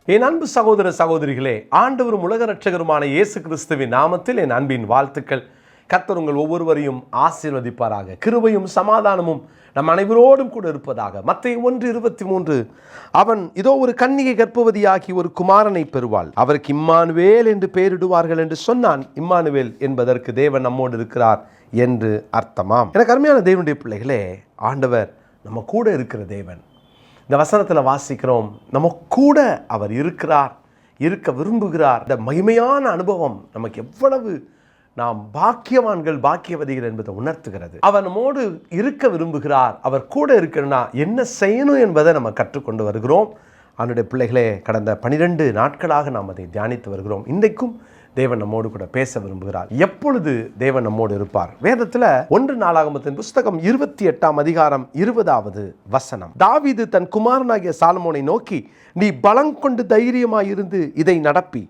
என் அன்பு சகோதர சகோதரிகளே, ஆண்டவரும் உலக இரட்சகருமான இயேசு கிறிஸ்துவின் நாமத்தில் என் அன்பின் வாழ்த்துக்கள். கர்த்தர் உங்கள் ஒவ்வொருவரையும் ஆசீர்வதிப்பாராக. கிருபையும் சமாதானமும் நம் அனைவரோடும் கூட இருப்பதாக. மத்தேயு 1:23, அவன் இதோ ஒரு கன்னிகை கர்ப்பவதியாகி ஒரு குமாரனை பெறுவாள், அவருக்கு இம்மானுவேல் என்று பெயரிடுவார்கள் என்று சொன்னான். இம்மானுவேல் என்பதற்கு தேவன் நம்மோடு இருக்கிறார் என்று அர்த்தமாம். எனக்கு அருமையான தேவனுடைய பிள்ளைகளே, ஆண்டவர் நம்ம கூட இருக்கிற தேவன். இந்த வசனத்தில் வாசிக்கிறோம், நம்ம கூட அவர் இருக்கிறார், இருக்க விரும்புகிறார். இந்த மகிமையான அனுபவம் நமக்கு எவ்வளவு நாம் பாக்கியவான்கள் பாக்கியவதிகள் என்பதை உணர்த்துகிறது. அவர் நம்மோடு இருக்க விரும்புகிறார். அவர் கூட இருக்கணும்னா என்ன செய்யணும் என்பதை நம்ம கற்றுக்கொண்டு வருகிறோம். அவனுடைய பிள்ளைகளே, கடந்த 12 நாட்களாக நாம் அதை தியானித்து வருகிறோம். இன்றைக்கும் தேவன் நம்மோடு கூட பேச விரும்புகிறார். எப்பொழுது தேவன் நம்மோடு இருப்பார்? வேதத்தில் 1 நாளாகமத்தின் புஸ்தகம் 28ஆம் அதிகாரம் 20வது வசனம், தாவீது தன் குமாரனாகிய சாலமோனை நோக்கி, நீ பலங்கொண்டு தைரியமாயிருந்து இதை நடப்பி,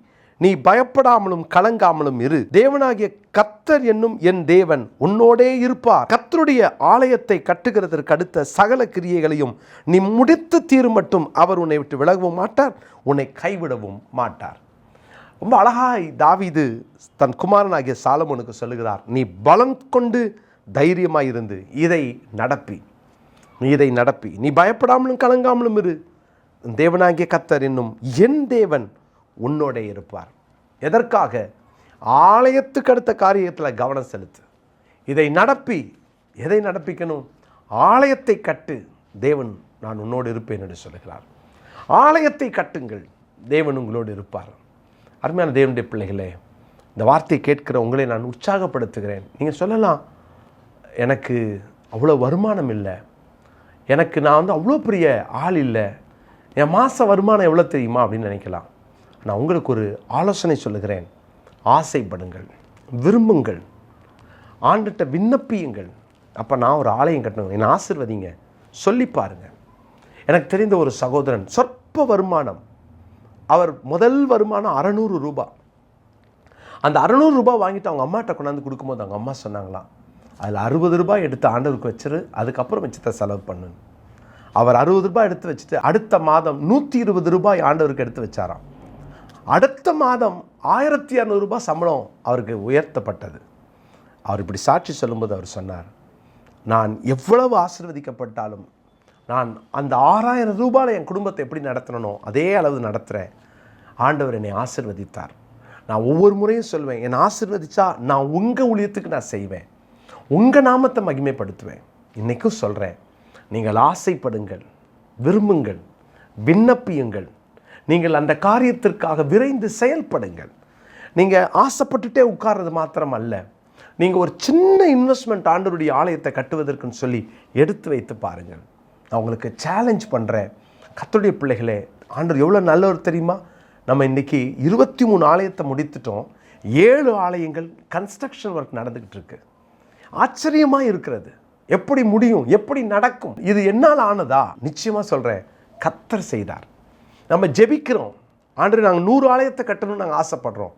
நீ பயப்படாமலும் கலங்காமலும் இரு. தேவனாகிய கர்த்தர் என்னும் என் தேவன் உன்னோடே இருப்பார். கர்த்தருடைய ஆலயத்தை கட்டுகிறதற்கு அடுத்த சகல கிரியைகளையும் நீ முடித்து தீரும் மட்டும் அவர் உன்னை விட்டு விலகவும் மாட்டார், உன்னை கைவிடவும் மாட்டார். ரொம்ப அழகாய் தாவீது தன் குமாரனாகிய சாலமோனுக்கு சொல்லுகிறார், நீ பலம் கொண்டு தைரியமாயிருந்து இதை நடப்பி, நீ பயப்படாமலும் கலங்காமலும் இரு. தேவனாகிய கர்த்தர் என்னும் என் தேவன் உன்னோட இருப்பார். எதற்காக? ஆலயத்துக்கு அடுத்த காரியத்தில் கவனம் செலுத்து. இதை நடப்பி, எதை நடப்பிக்கணும்? ஆலயத்தை கட்டு, தேவன் நான் உன்னோடு இருப்பேன் என்று சொல்லுகிறார். ஆலயத்தை கட்டுங்கள், தேவன் உங்களோடு இருப்பார். அருமையான தேவனுடைய பிள்ளைகளே, இந்த வார்த்தையை கேட்கிற உங்களை நான் உற்சாகப்படுத்துகிறேன். நீங்கள் சொல்லலாம், எனக்கு அவ்வளோ வருமானம் இல்லை, நான் அவ்வளோ பெரிய ஆள் இல்லை, என் மாத வருமானம் எவ்வளோ தெரியுமா அப்படின்னு நினைக்கலாம். நான் உங்களுக்கு ஒரு ஆலோசனை சொல்லுகிறேன். ஆசைப்படுங்கள், விரும்புங்கள், ஆண்டுகிட்ட விண்ணப்பியுங்கள். அப்போ நான் ஒரு ஆலயம் கட்டணும், என்னை ஆசீர்வதிங்க சொல்லி பாருங்கள். எனக்கு தெரிந்த ஒரு சகோதரன், சொற்ப வருமானம், அவர் முதல் வருமானம் 600 ரூபாய். அந்த 600 ரூபாய் வாங்கிட்டு அவங்க அம்மாட்ட கொண்டாந்து கொடுக்கும்போது அவங்க அம்மா சொன்னாங்களாம், அதில் 60 ரூபாய் எடுத்து ஆண்டவருக்கு வச்சிரு, அதுக்கப்புறம் வச்சுட்ட செலவு பண்ணு. அவர் 60 ரூபாய் எடுத்து வச்சுட்டு அடுத்த மாதம் 120 ரூபாய் ஆண்டவருக்கு எடுத்து வச்சாராம். அடுத்த மாதம் 1200 ரூபாய் சம்பளம் அவருக்கு உயர்த்தப்பட்டது. அவர் இப்படி சாட்சி சொல்லும்போது அவர் சொன்னார், நான் எவ்வளவு ஆசீர்வதிக்கப்பட்டாலும் நான் அந்த 6000 ரூபாயில் என் குடும்பத்தை எப்படி நடத்தணும் அதே அளவு நடத்துகிறேன். ஆண்டவர் என்னை ஆசீர்வதித்தார். நான் ஒவ்வொரு முறையும் சொல்வேன், என்னை ஆசீர்வதித்தா நான் உங்கள் ஊழியத்துக்கு நான் செய்வேன், உங்கள் நாமத்தை மகிமைப்படுத்துவேன். இன்றைக்கும் சொல்கிறேன், நீங்கள் ஆசைப்படுங்கள், விரும்புங்கள், விண்ணப்பியுங்கள். நீங்கள் அந்த காரியத்திற்காக விரைந்து செயல்படுங்கள். நீங்கள் ஆசைப்பட்டுட்டே உட்கார்றது மாத்திரம் அல்ல, நீங்கள் ஒரு சின்ன இன்வெஸ்ட்மெண்ட் ஆண்டவருடைய ஆலயத்தை கட்டுவதற்குன்னு சொல்லி எடுத்து வைத்து பாருங்கள். நான் உங்களுக்கு சேலஞ்ச் பண்ணுறேன். கர்த்தருடைய பிள்ளைகளே, ஆண்டவர் எவ்வளோ நல்லவர் தெரியுமா? நம்ம இன்றைக்கி 23 ஆலயத்தை முடித்துட்டோம். 7 ஆலயங்கள் கன்ஸ்ட்ரக்ஷன் ஒர்க் நடந்துக்கிட்டு இருக்கு. ஆச்சரியமாக இருக்கிறது. எப்படி முடியும், எப்படி நடக்கும்? இது என்னால் ஆனதா? நிச்சயமாக சொல்கிறேன், கர்த்தர் செய்தார். நம்ம ஜெபிக்கிறோம், ஆண்டவர் நாங்கள் 100 ஆலயத்தை கட்டணும்னு நாங்கள் ஆசைப்படுறோம்.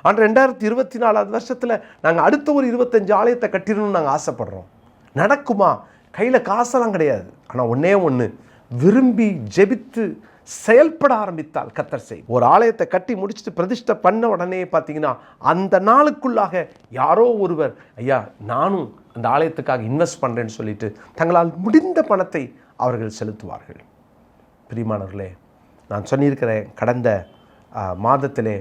ஆண்டவர் 2024 வருஷத்தில் நாங்கள் அடுத்த ஒரு 25 ஆலயத்தை கட்டிடணும்னு நாங்கள் ஆசைப்படுறோம். நடக்குமா? கையில் காசெல்லாம் கிடையாது. ஆனால் ஒன்று, விரும்பி ஜெபித்து செயல்பட ஆரம்பித்தால் கர்த்தர் செய். ஒரு ஆலயத்தை கட்டி முடிச்சுட்டு பிரதிஷ்டை பண்ண உடனே பார்த்தீங்கன்னா அந்த நாளுக்குள்ளாக யாரோ ஒருவர், ஐயா நானும் அந்த ஆலயத்துக்காக இன்வெஸ்ட் பண்ணுறேன்னு சொல்லிட்டு தங்களால் முடிந்த பணத்தை அவர்கள் செலுத்துவார்கள். பிரியமானவர்களே, நான் சொல்லியிருக்கிறேன், கடந்த மாதத்திலே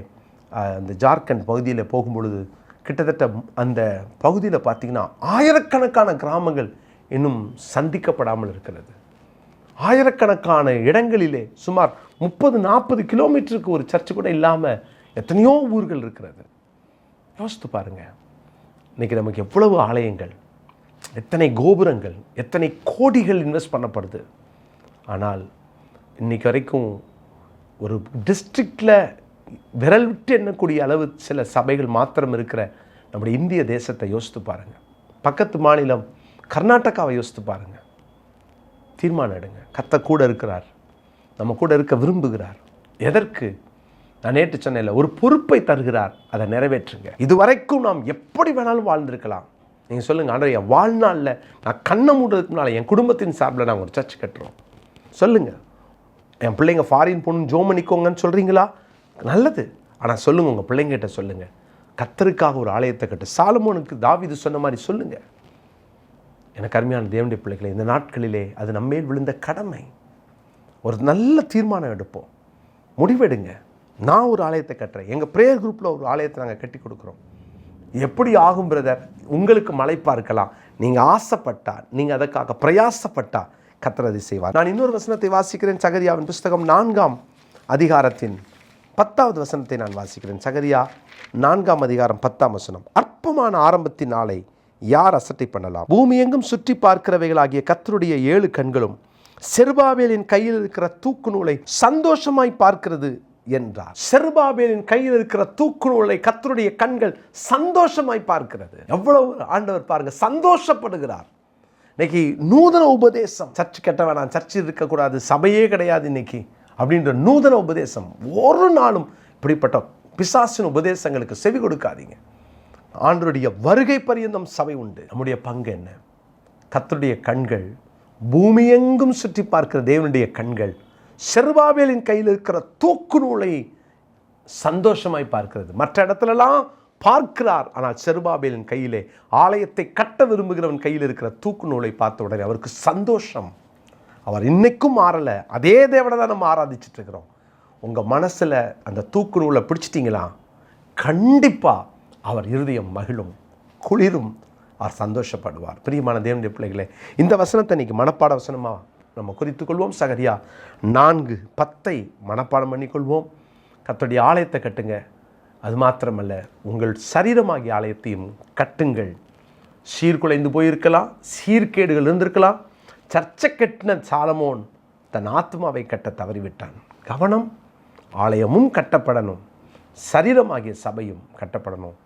அந்த ஜார்க்கண்ட் பகுதியில் போகும்பொழுது கிட்டத்தட்ட அந்த பகுதியில் பார்த்திங்கன்னா ஆயிரக்கணக்கான கிராமங்கள் இன்னும் சந்திக்கப்படாமல் இருக்கிறது. ஆயிரக்கணக்கான இடங்களிலே சுமார் 30-40 கிலோமீட்டருக்கு ஒரு சர்ச்சு கூட இல்லாமல் எத்தனையோ ஊர்கள் இருக்கிறது. யோசித்து பாருங்கள், இன்றைக்கி நமக்கு எவ்வளவு ஆலயங்கள், எத்தனை கோபுரங்கள், எத்தனை கோடிகள் இன்வெஸ்ட் பண்ணப்படுது. ஆனால் இன்றைக்கு வரைக்கும் ஒரு டிஸ்ட்ரிக்டில் விரல் விட்டு எண்ணக்கூடிய அளவு சில சபைகள் மாத்திரம் இருக்கிற நம்முடைய இந்திய தேசத்தை யோசித்து பாருங்கள். பக்கத்து மாநிலம் கர்நாடகாவை யோசித்து பாருங்கள். தீர்மானம் எடுங்க. கர்த்தர் கூட இருக்கிறார், நம்ம கூட இருக்க விரும்புகிறார். எதற்கு? நான் நேற்று சொன்னேன்ல, ஒரு பொறுப்பை தருகிறார், அதை நிறைவேற்றுங்க. இதுவரைக்கும் நாம் எப்படி வேணாலும் வாழ்ந்திருக்கலாம். நீங்கள் சொல்லுங்கள், ஆண்டவரே என் வாழ்நாளில் நான் கண்ணை மூடுறதுக்கு முன்னால் என் குடும்பத்தின் சார்பில் நாங்கள் ஒரு சர்ச் கட்டுறோம் சொல்லுங்கள். என் பிள்ளைங்க ஃபாரின் போகணும் ஜோம் பண்ணிக்கோங்கன்னு சொல்கிறீங்களா? நல்லது. ஆனால் சொல்லுங்கள், உங்கள் பிள்ளைங்கிட்ட சொல்லுங்கள், கர்த்தருக்காக ஒரு ஆலயத்தை கட்டு. சாலமோனுக்கு தாவீது சொன்ன மாதிரி சொல்லுங்கள். எனக்கு அருமையான தேவனுடைய பிள்ளைகளை, இந்த நாட்களிலே அது நம்மேல் விழுந்த கடமை. ஒரு நல்ல தீர்மானம் எடுப்போம், முடிவெடுங்க. நான் ஒரு ஆலயத்தை கட்டுறேன், எங்கள் ப்ரேயர் குரூப்பில் ஒரு ஆலயத்தை நாங்கள் கட்டி கொடுக்குறோம். எப்படி ஆகும் பிரதர்? உங்களுக்கு மலைப்பா இருக்கலாம், நீங்கள் ஆசைப்பட்டா, நீங்கள் அதற்காக பிரயாசப்பட்டா கர்த்தர் அதை செய்வார். நான் இன்னொரு வசனத்தை வாசிக்கிறேன். சகரியாவின் புஸ்தகம் 4ஆம் அதிகாரத்தின் 10வது வசனத்தை நான் வாசிக்கிறேன். சகரியா 4ஆம் அதிகாரம் 10ஆம் வசனம். அற்பமான ஆரம்பத்தின் நாளை யார் அசட்டை பண்ணலாம்? பூமி எங்கும் சுற்றி பார்க்கிறவைகளாகிய கர்த்தருடைய 7 கண்களும் செருபாபேலின் கையில் இருக்கிற தூக்கு நூலை சந்தோஷமாய் பார்க்கிறது என்றார். செருபாபேலின் கையில் இருக்கிற தூக்கு நூலை கர்த்தருடைய கண்கள் சந்தோஷமாய் பார்க்கிறது. எவ்வளவு ஆண்டவர் பாருங்க, சந்தோஷப்படுகிறார். இன்னைக்கு நூதன உபதேசம், சர்ச்சு கட்ட வேணாம், சர்ச்சு இருக்கக்கூடாது, சபையே கிடையாது இன்னைக்கு அப்படின்ற நூதன உபதேசம், ஒரு நாளும் இப்படிப்பட்ட பிசாசின் உபதேசங்களுக்கு செவி கொடுக்காதீங்க. ஆண்டவருடைய வருகை பரியந்தம் சபை உண்டு. நம்முடைய பங்கு என்ன? கர்த்தருடைய கண்கள் பூமியெங்கும் சுற்றி பார்க்கிற தேவனுடைய கண்கள் செருபாபேலின் கையில் இருக்கிற தூக்கு நூலை சந்தோஷமாய் பார்க்கிறது. மற்ற இடத்துலலாம் பார்க்கிறார், ஆனால் செருபாபேலின் கையிலே, ஆலயத்தை கட்ட விரும்புகிறவன் கையில் இருக்கிற தூக்கு நூலை பார்த்த உடனே அவருக்கு சந்தோஷம். அவர் இன்னைக்கும் மாறலை, அதே தேவனை தான் நம்ம ஆராதிச்சுட்டு இருக்கிறோம். உங்கள் மனசில் அந்த தூக்கு நூலை பிடிச்சிட்டிங்களா, கண்டிப்பாக அவர் இருதயம் மகிழும், குளிரும், அவர் சந்தோஷப்படுவார். பிரியமான தேவனுடைய பிள்ளைகளே, இந்த வசனத்தை இன்னைக்கு மனப்பாட வசனமாக நம்ம குறித்துக்கொள்வோம். சகரியா 4:10 மனப்பாடம் பண்ணிக்கொள்வோம். கர்த்தருடைய ஆலயத்தை கட்டுங்க. அது மாத்திரமல்ல, உங்கள் சரீரமாகிய ஆலயத்தையும் கட்டுங்கள். சீர்குலைந்து போயிருக்கலாம், சீர்கேடுகள் இருந்திருக்கலாம். சர்ச்சை கட்டின சாலமோன் தன் ஆத்மாவை கட்ட தவறிவிட்டான். கவனம், ஆலயமும் கட்டப்படணும், சரீரமாகிய சபையும் கட்டப்படணும்.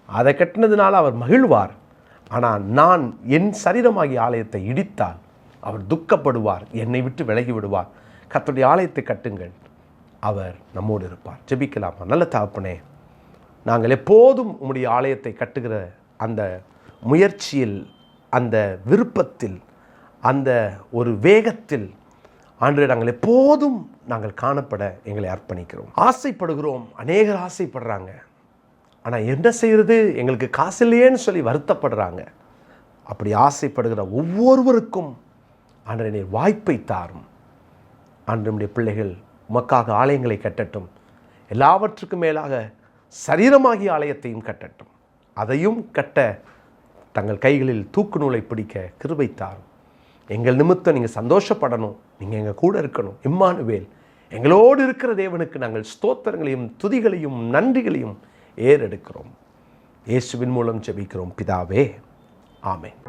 அதை கட்டினதுனால அவர் மகிழ்வார். ஆனால் நான் என் சரீரமாகிய ஆலயத்தை இடித்தால் அவர் துக்கப்படுவார், என்னை விட்டு விலகி விடுவார். கர்த்தருடைய ஆலயத்தை கட்டுங்கள், அவர் நம்மோடு இருப்பார். ஜெபிக்கலாமா? நல்ல தகப்பனே, நாங்கள் எப்போதும் உம்முடைய ஆலயத்தை கட்டுகிற அந்த முயற்சியில், அந்த விருப்பத்தில், அந்த ஒரு வேகத்தில் ஆண்டவரே நாங்கள் எப்போதும் நாங்கள் காணப்பட எங்களை அர்ப்பணிக்கிறோம், ஆசைப்படுகிறோம். அநேகர் ஆசைப்படுறாங்க, ஆனால் என்ன செய்கிறது, எங்களுக்கு காசு இல்லையேன்னு சொல்லி வருத்தப்படுறாங்க. அப்படி ஆசைப்படுகிற ஒவ்வொருவருக்கும் ஆண்டவரே நீர் வாய்ப்பை தாரும். ஆண்டவருடைய பிள்ளைகள் உமக்காக ஆலயங்களை கட்டட்டும். எல்லாவற்றுக்கும் மேலாக சரீரமாகிய ஆலயத்தையும் கட்டட்டும். அதையும் கட்ட தங்கள் கைகளில் தூக்கு நூலை பிடிக்க கிருபை தாரும். எங்கள் நிமித்தம் நீங்கள் சந்தோஷப்படணும், நீங்கள் எங்கள் கூட இருக்கணும். இம்மானுவேல், எங்களோடு இருக்கிற தேவனுக்கு நாங்கள் ஸ்தோத்திரங்களையும் துதிகளையும் நன்றிகளையும் ஏறெடுக்கிறோம். இயேசுவின் மூலம் ஜெபிக்கிறோம் பிதாவே, ஆமென்.